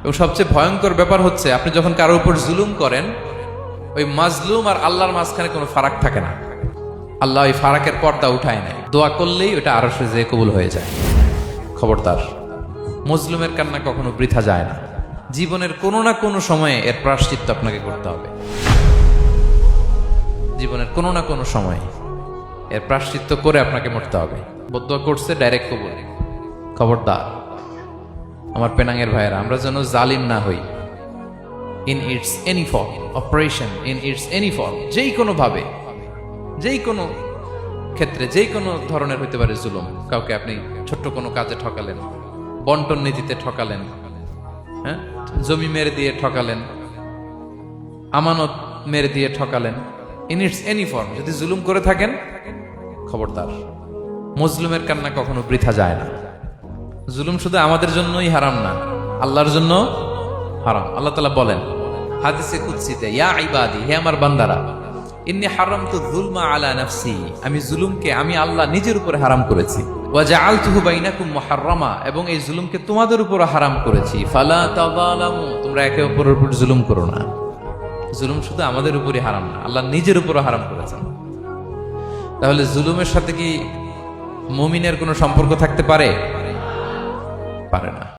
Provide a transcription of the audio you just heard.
এবং সবচেয়ে ভয়ঙ্কর ব্যাপার হচ্ছে আপনি যখন কারোর উপর জুলুম করেন, ওই মাজলুম আর আল্লাহর মাঝখানে কোনো ফারাক থাকে না। আল্লাহ ওই ফারাকের পর্দা উঠায় নেয়, দোয়া করলেই ওটা আরশে যেয়ে কবুল হয়ে যায়। খবরদার, মজলুমের কান্না কখনো বৃথা যায় না। জীবনের কোনো না কোনো সময়ে এর প্রায়শ্চিত্ত আপনাকে করতে হবে। জীবনের কোনো না কোনো সময়ে এর প্রায়শ্চিত্ত করে আপনাকে মরতে হবে। বদদোয়া করছে, ডাইরেক্ট কবুল। খবরদার আমার পেনাঙ্গের ভাইয়েরা, আমরা যেন জালিম না হই। In it's any form, operation in it's any form, যেই কোনো ভাবে, যেই কোনো ক্ষেত্রে, যেই কোনো ধরনের হইতে পারে জুলুম। কাউকে আপনি ছোট্ট কোনো কাজে ঠকালেন, বন্টন নীতিতে ঠকালেন, হ্যাঁ, জমি মেরে দিয়ে ঠকালেন, আমানত মেরে দিয়ে ঠকালেন, ইন ইটস এনি ফর্ম যদি জুলুম করে থাকেন, খবরদার, মজলুমের কান্না কখনো বৃথা যায় না। জুলুম শুধু আমাদের জন্যই হারাম না, আল্লাহর জন্য হারাম। আল্লাহ তাআলা বলেন হাদিসে কুদসিতে, ইয়া ইবাদি, হে আমার বান্দারা, ইন্নী হারামতু যুলমা আলা নাফসি, আমি জুলুমকে আমি আল্লাহ নিজের উপরে হারাম করেছি। ওয়া জাআলতুহু বাইনাকুম মুহাররামা, এবং এই জুলুমকে তোমাদের উপর হারাম করেছি। ফালা তাযালামু, তোমরা একে অপরের উপর জুলুম করো না। জুলুম শুধু আমাদের উপরই হারাম না, আল্লাহ নিজের উপরও হারাম করেছেন। তাহলে জুলুমের সাথে কি মুমিনের কোনো সম্পর্ক থাকতে পারে? পারে না।